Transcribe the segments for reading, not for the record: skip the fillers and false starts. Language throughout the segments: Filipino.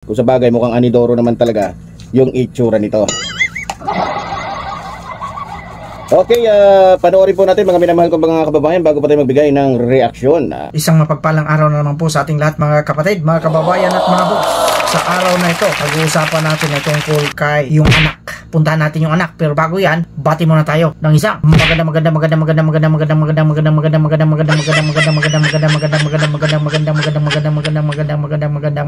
Kung sa bagay mukhang anidoro naman talaga yung itsura nito. Okay, panoorin po natin mga minamahal kong mga kababayan bago pa tayo magbigay ng reaksyon. Isang mapagpalang araw na naman po sa ating lahat mga kapatid, mga kababayan at mga boss. Sa araw na ito, pag-uusapan natin itong tungkol kay yung anak. Puntahan natin yung anak, pero bago yan, bati muna tayo ng isang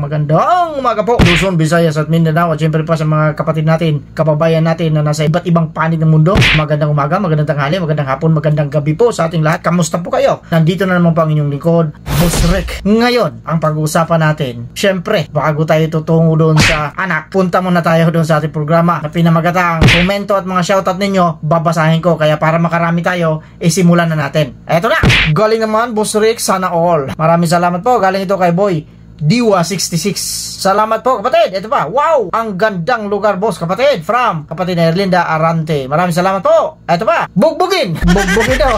magandang umaga po, Luzon, Visayas at Mindanao, at syempre pa sa mga kapatid natin, kababayan natin na nasa iba't ibang panig ng mundo. Magandang umaga, magandang tanghali, magandang hapon, magandang gabi po sa ating lahat. Kamusta po kayo? Nandito na naman po ang inyong lingkod, Boss Rick. Ngayon, ang pag-uusapan natin, syempre, bago tayo tutungo doon sa anak, punta muna tayo doon sa ating programa na pinamagatang komento at mga shoutout ninyo, babasahin ko. Kaya para makarami tayo, isimulan na natin. Eto na! Galing naman, Boss Rick, sana all. Maraming salamat po. Galing ito kay Boy Diwa66. Salamat po kapatid. Ito pa, wow, ang gandang lugar boss kapatid. From kapatid na Erlinda Arante. Maraming salamat po. Ito pa, bugbugin. Bugbugin ito.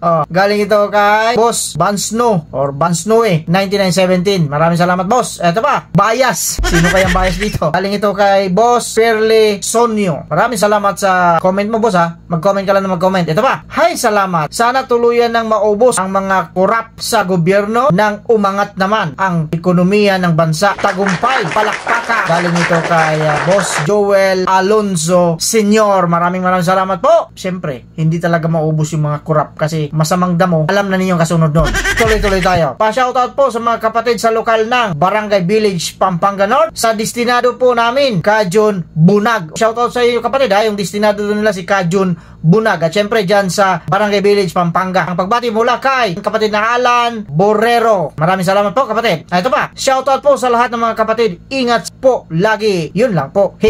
Galing ito kay Boss Bansno or Bansnoe 9917. Maraming salamat boss. Ito pa, bias. Sino kayang bias dito? Galing ito kay Boss Fairly Sonyo. Maraming salamat sa comment mo boss ha. Mag-comment ka lang na mag-comment. Ito pa, hi, salamat. Sana tuluyan ng maubos ang mga korap sa gobyerno nang umangat naman ang ekonomiya ng bansa. Tagumpay, palakpakan. Galing ito kay Boss Joel Alonso Senior. Maraming salamat po. Siyempre, hindi talaga maubos yung mga korap kasi masamang damo, alam na ninyong kasunod nun. Tuloy-tuloy tayo. Pa-shoutout po sa mga kapatid sa lokal ng Barangay Village, Pampanga North. Sa destinado po namin, Kajon Bunag. Shoutout sa iyo kapatid ha, yung destinado doon nila si Kajon Bunag. At syempre dyan sa Barangay Village, Pampanga. Ang pagbati mula kay kapatid na Alan Borrero. Maraming salamat po kapatid. Ito pa, shoutout po sa lahat ng mga kapatid. Ingat po lagi. Yun lang po.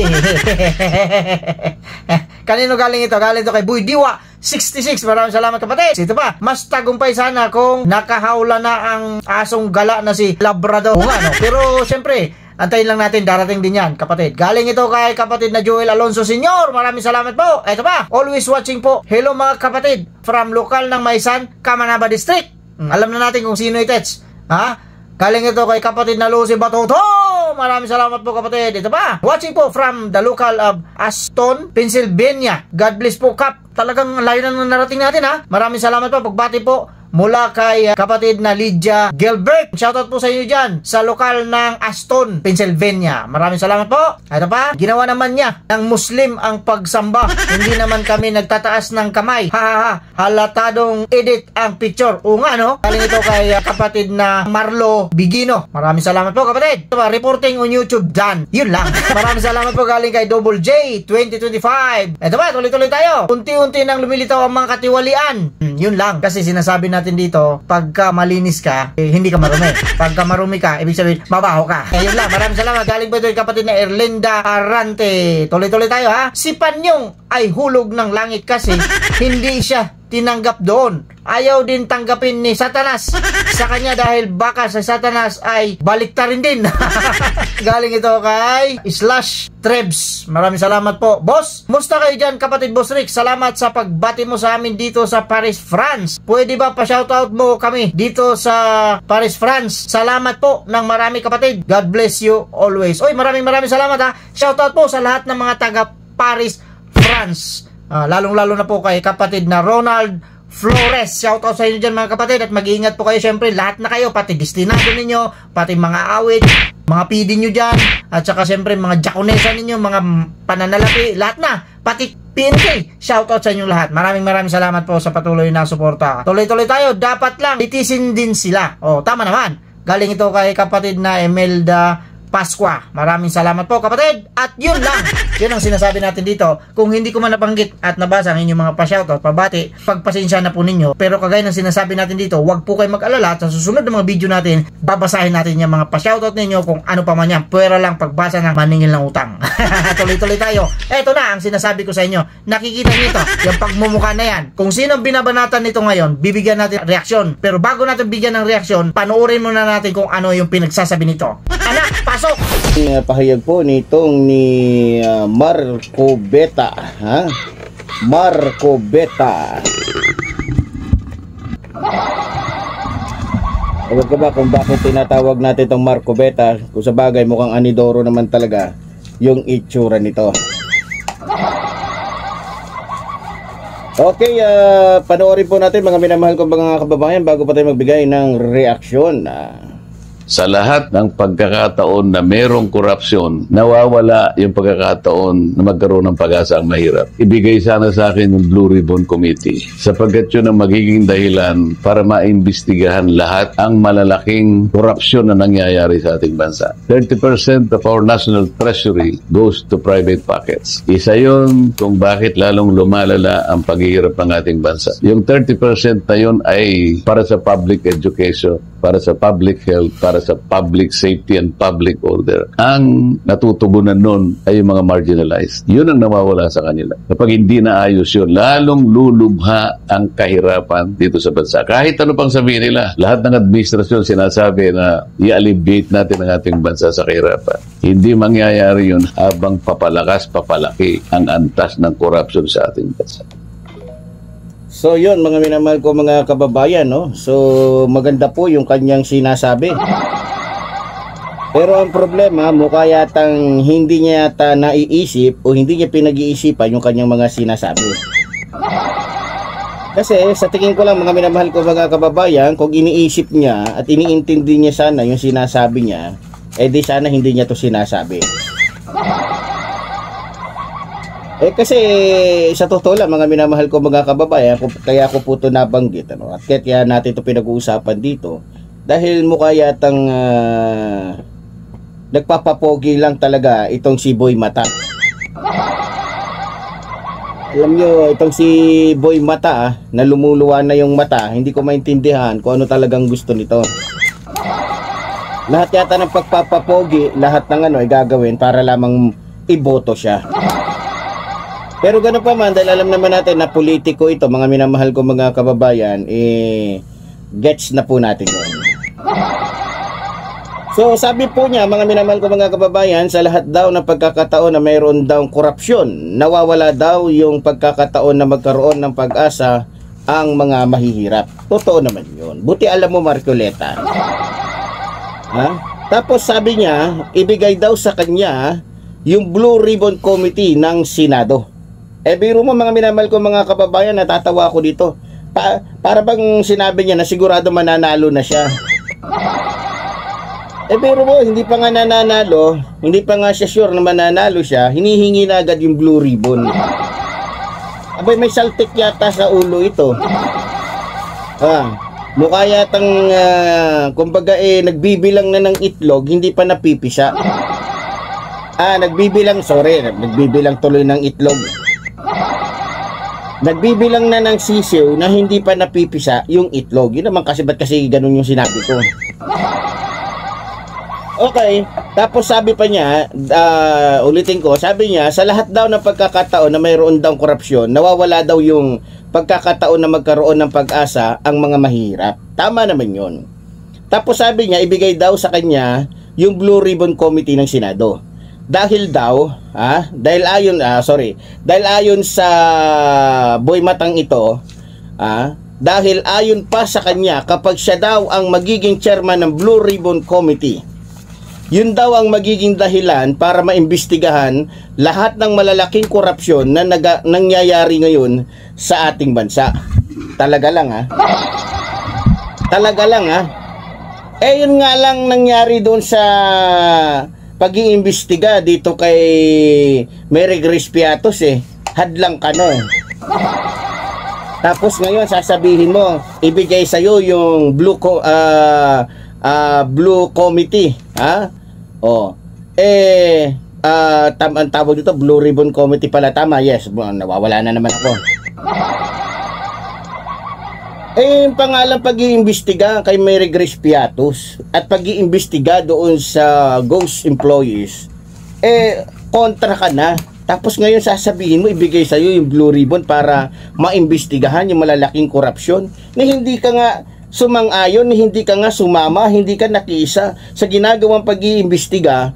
Kanino galing ito? Galing ito kay Boy Diwa 66. Maraming salamat kapatid. Ito pa, mas tagumpay sana kung nakahawla na ang asong gala na si Labrador. No? Pero syempre, antayin lang natin, darating din yan kapatid. Galing ito kay kapatid na Joel Alonso Senior. Maraming salamat po. Ito pa, always watching po. Hello mga kapatid from lokal ng Maisan, Kamanaba District. Alam na natin kung sino itets. Ha? Galing ito kay kapatid na Lucy Batoto. Maraming salamat po kapatid. Ito pa, watching po from the local of Aston, Pennsylvania. God bless po Kap. Talagang layo na narating natin ha. Maraming salamat po. Pagbati po mula kay kapatid na Lydia Gilbert. Shoutout po sa inyo dyan sa lokal ng Aston, Pennsylvania. Maraming salamat po. Ito pa, ginawa naman niya ng Muslim ang pagsamba. Hindi naman kami nagtataas ng kamay. Halatadong edit ang picture. Oo nga no. Galing ito kay kapatid na Marlo Bigino. Maraming salamat po kapatid. Ito pa, reporting on YouTube done. Yun lang. Maraming salamat po galing kay Double J 2025. Ito pa, tuloy-tuloy tayo. Unti-unti nang lumilitaw ang mga katiwalian. Yun lang. Kasi sinasabi natin dito, pagka malinis ka, hindi ka marumi. Pagka marumi ka, ibig sabihin, mabaho ka. Yun lang, maraming salamat. Galing po ito yung kapatid na Erlinda Arante. Tuloy-tuloy tayo ha. Si Panyong ay hulog ng langit kasi hindi siya tinanggap doon. Ayaw din tanggapin ni Satanas sa kanya dahil baka sa Satanas ay baliktarin din. Galing ito kay Slash Trebs. Maraming salamat po. Boss, musta kayo dyan kapatid Boss Rick? Salamat sa pagbati mo sa amin dito sa Paris, France. Pwede ba pa-shoutout mo kami dito sa Paris, France? Salamat po ng marami kapatid. God bless you always. Oy, maraming salamat ha. Shoutout po sa lahat ng mga taga Paris, France. Lalong-lalo na po kay kapatid na Ronald Flores. Shoutout sa inyo dyan mga kapatid. At mag-iingat po kayo syempre. Lahat na kayo. Pati destinado ninyo. Pati mga awit. Mga PD nyo dyan. At saka syempre mga jakonesa ninyo. Mga pananalapi. Lahat na. Pati PNK. Shoutout sa inyo lahat. Maraming salamat po sa patuloy na suporta. Tuloy-tuloy tayo. Dapat lang itisin din sila. Tama naman. Galing ito kay kapatid na Emelda Pasqua. Maraming salamat po kapatid. At yun lang. Yun ang sinasabi natin dito. Kung hindi ko man nabanggit at nabasa ang inyong mga pa-shoutout, pabati, pagpasensya na po ninyo. Pero kagaya ng sinasabi natin dito, wag po kayo mag-alala. At sa susunod na mga video natin, babasahin natin yung mga pa-shoutout ninyo kung ano pa man yan. Pwera lang pagbasa ng maningil ng utang. Tuloy-tuloy tayo. Eto na ang sinasabi ko sa inyo. Nakikita nyo ito, yung pagmumukha na yan. Kung sino ang binabanatan nito ngayon, bibigyan natin reaksyon. Pero bago natin bigyan ng reaksyon, panoorin muna natin kung ano yung pinagsasabi nito. Anak, pasok! Pahayag po nitong ni Marco Beta, ha? Marco Beta. Alam ka ba kung bakit tinatawag natin itong Marco Beta? Kung sa bagay mukhang anidoro naman talaga yung itsura nito. Okay, panoorin po natin mga minamahal kong mga kababayan bago pa tayo magbigay ng reaksyon. Sa lahat ng pagkakataon na merong korupsyon, nawawala yung pagkakataon na magkaroon ng pag-asa ang mahirap. Ibigay sana sa akin yung Blue Ribbon Committee sapagkat yun ang magiging dahilan para maimbestigahan lahat ang malalaking korupsyon na nangyayari sa ating bansa. 30% of our national treasury goes to private pockets. Isa yun kung bakit lalong lumalala ang paghihirap ng ating bansa. Yung 30% na yun ay para sa public education, para sa public health, para sa public safety and public order. Ang natutugunan nun ay yung mga marginalized. Yun ang nawawala sa kanila. Kapag hindi naayos yun, lalong lulubha ang kahirapan dito sa bansa. Kahit ano pang sabihin nila, lahat ng administrasyon sinasabi na i-alleviate natin ang ating bansa sa kahirapan. Hindi mangyayari yun habang papalakas, papalaki ang antas ng corruption sa ating bansa. So yun mga minamahal ko mga kababayan, no? So maganda po yung kanyang sinasabi. Pero ang problema, mukha yatang hindi niya yata naiisip o hindi niya pinag-iisipan yung kanyang mga sinasabi. Kasi sa tingin ko lang mga minamahal ko mga kababayan, kung iniisip niya at iniintindi niya sana yung sinasabi niya, eh di sana hindi niya to sinasabi. Kasi sa totoo lang mga minamahal ko mga kababayan, kaya ko po ito nabanggit, ano? At kaya natin ito pinag-uusapan dito dahil mukha yatang nagpapapogi lang talaga itong si Boy Mata. Alam nyo, itong si Boy Mata na lumuluwa na yung mata, hindi ko maintindihan kung ano talagang gusto nito. Lahat yata ng pagpapapogi, lahat ng ay gagawin para lamang iboto siya. Pero gano'n pa man, dahil alam naman natin na politiko ito, mga minamahal ko mga kababayan, gets na po natin yun. So sabi po niya, mga minamahal ko mga kababayan, sa lahat daw ng pagkakataon na mayroon daw korupsyon, nawawala daw yung pagkakataon na magkaroon ng pag-asa ang mga mahihirap. Totoo naman yun. Buti alam mo Marcoleta. Ha? Tapos sabi niya, ibigay daw sa kanya yung Blue Ribbon Committee ng Senado. Biro mo mga minamahal ko mga kababayan, natatawa ako dito. Para bang sinabi niya na sigurado mananalo na siya. Biro mo, hindi pa nga nananalo, hindi pa nga siya sure na mananalo siya, hinihingi na agad yung Blue Ribbon. Abay, may saltik yata sa ulo ito. Mukha yatang, kumbaga nagbibilang na ng itlog, hindi pa napipisa. Nagbibilang tuloy ng itlog. Nagbibilang na ng sisiw na hindi pa napipisa yung itlog. Yun naman kasi, ba't kasi ganun yung sinabi ko? Okay, tapos sabi pa niya, ulitin ko, sabi niya, sa lahat daw ng pagkakataon na mayroon daw korupsyon, nawawala daw yung pagkakataon na magkaroon ng pag-asa ang mga mahirap. Tama naman yun. Tapos sabi niya, ibigay daw sa kanya yung Blue Ribbon Committee ng Senado. Dahil daw, dahil ayon sa Boy Matang ito, dahil ayon pa sa kanya, kapag siya daw ang magiging chairman ng Blue Ribbon Committee, yun daw ang magiging dahilan para maimbestigahan lahat ng malalaking korupsyon na nangyayari ngayon sa ating bansa. Talaga lang Talaga lang yun nga lang nangyari doon sa pag-iimbestiga dito kay Mary Grace Piatos hadlang ka na. Tapos ngayon sasabihin mo, ibigay sa'yo yung Blue Committee, ang tawag dito, Blue Ribbon Committee pala, tama, yes, nawawala na naman ako. Yung pangalan pag-iimbestiga kay Mary Grace Piatos at pag-iimbestiga doon sa ghost employees, kontra ka na. Tapos ngayon sasabihin mo, ibigay sa'yo yung Blue Ribbon para maimbestigahan yung malalaking korupsyon na hindi ka nga sumang-ayon, hindi ka nga sumama, hindi ka nakiisa sa ginagawang pag-iimbestiga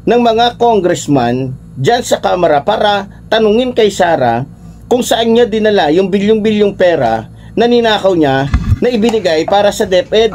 ng mga congressman dyan sa Kamara para tanungin kay Sara kung saan niya dinala yung bilyong-bilyong pera na ninakaw niya na ibinigay para sa DepEd.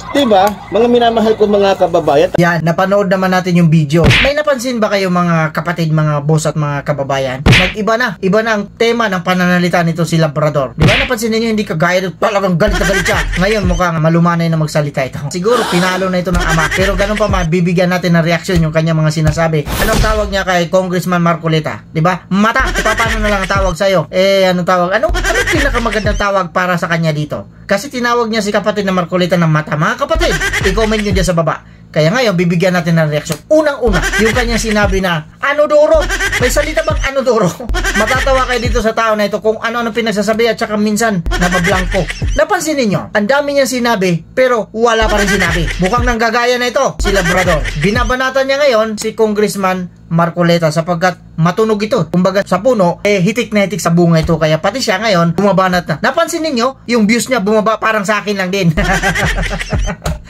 Diba? Mga minamahal ko mga kababayan. Yan, napanood naman natin yung video. May napansin ba kayo mga kapatid, mga boss at mga kababayan? Nag-iba na. Iba na ang tema ng pananalita nito si Labrador. Di ba napansin ninyo hindi kagaya talagang galit na galit siya. Ngayon mukhang malumanay na magsalita ito. Siguro pinalo na ito ng ama. Pero ganun pa man, bibigyan natin ng reaksyon yung kanyang mga sinasabi. Anong tawag niya kay Congressman Marcoleta? Di ba? Mata. Paano na lang ang tawag sa'yo? Anong tawag? Anong pinakamagandang tawag para sa kanya dito? Kasi tinawag niya si kapatid na Marcoleta ng mata. Mga kapatid, i-comment nyo dyan sa baba. Kaya ngayon, bibigyan natin ng reaksyon. Unang-una, yung kanyang sinabi na, Anodoro! May salita bang Anodoro? Matatawa kayo dito sa tao na ito kung ano-ano pinagsasabi at saka minsan nabablangko. Napansin ninyo, ang dami niyang sinabi, pero wala pa rin sinabi. Mukhang nanggagaya na ito, si Labrador. Binabanatan niya ngayon si Congressman Marcoleta sapagkat matunog ito. Kumbaga sa puno, hitik na hitik sa bunga ito. Kaya pati siya ngayon, bumabanat na. Napansin ninyo, yung views niya bumaba parang sa akin lang din.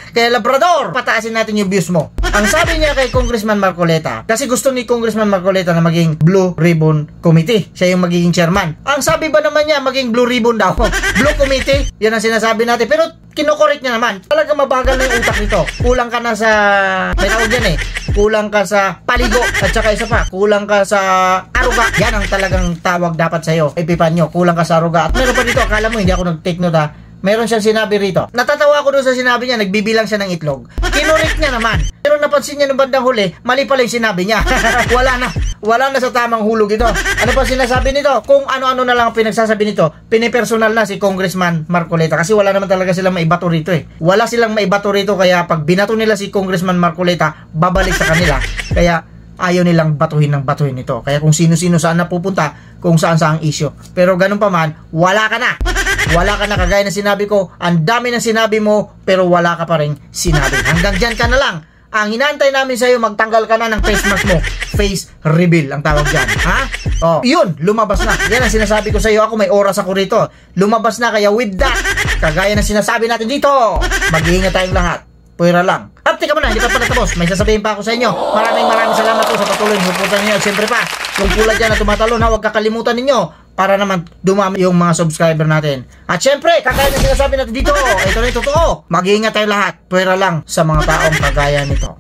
Kaya Labrador, pataasin natin yung views mo. Ang sabi niya kay Congressman Marcoleta, kasi gusto ni Congressman Marcoleta na maging Blue Ribbon Committee. Siya yung magiging chairman. Ang sabi ba naman niya, maging Blue Ribbon daw. Blue Committee, yan ang sinasabi natin. Pero kinokorek niya naman. Talaga mabagal na yung utak nito. Kulang ka na sa, may tawag dyan kulang ka sa paligo. At saka isa pa, kulang ka sa aruga. Yan ang talagang tawag dapat sa'yo. Epipanyo, kulang ka sa aruga. At meron pa dito, akala mo hindi ako nag-take note ha. Meron siyang sinabi rito. Natatawa ako doon sa sinabi niya, nagbibilang siya ng itlog. Kinurik niya naman. Pero napansin niya nung bandang huli, mali pala yung sinabi niya. Wala na sa tamang hulog ito. Ano pa sinasabi nito? Kung ano-ano na lang ang pinagsasabi nito, pinipersonal na si Congressman Marcoleta. Kasi wala naman talaga silang maibato rito Wala silang maibato rito, kaya pag binato nila si Congressman Marcoleta, babalik sa kanila. Kaya ayaw nilang batuhin ito. Kaya kung sino-sino saan napupunta, kung saan-saan ang issue. Pero ganun pa man, wala ka na. Wala ka na, kagaya ng sinabi ko. Ang dami ng sinabi mo, pero wala ka pa rin sinabi. Hanggang dyan ka na lang. Ang hinantay namin sa'yo, magtanggal ka na ng face mask mo. Face reveal ang tawag dyan. Ha? Oh, yun, lumabas na. Yan ang sinasabi ko sa'yo. Ako may oras ako rito. Lumabas na, kaya with that, kagaya ng sinasabi natin dito, mag-iingat tayong lahat. Pwera lang. At teka muna, hindi pa pala tapos. May sasabihin pa ako sa inyo. Maraming salamat po sa patuloy na suporta ninyo. At siyempre pa, kung pula dyan na tumatalon ha, huwag kakalimutan ninyo para naman dumami yung mga subscriber natin. At syempre, kagaya na sinasabi natin dito, ito na yung totoo. Mag-iingat tayo lahat. Pwera lang sa mga taong kagaya nito.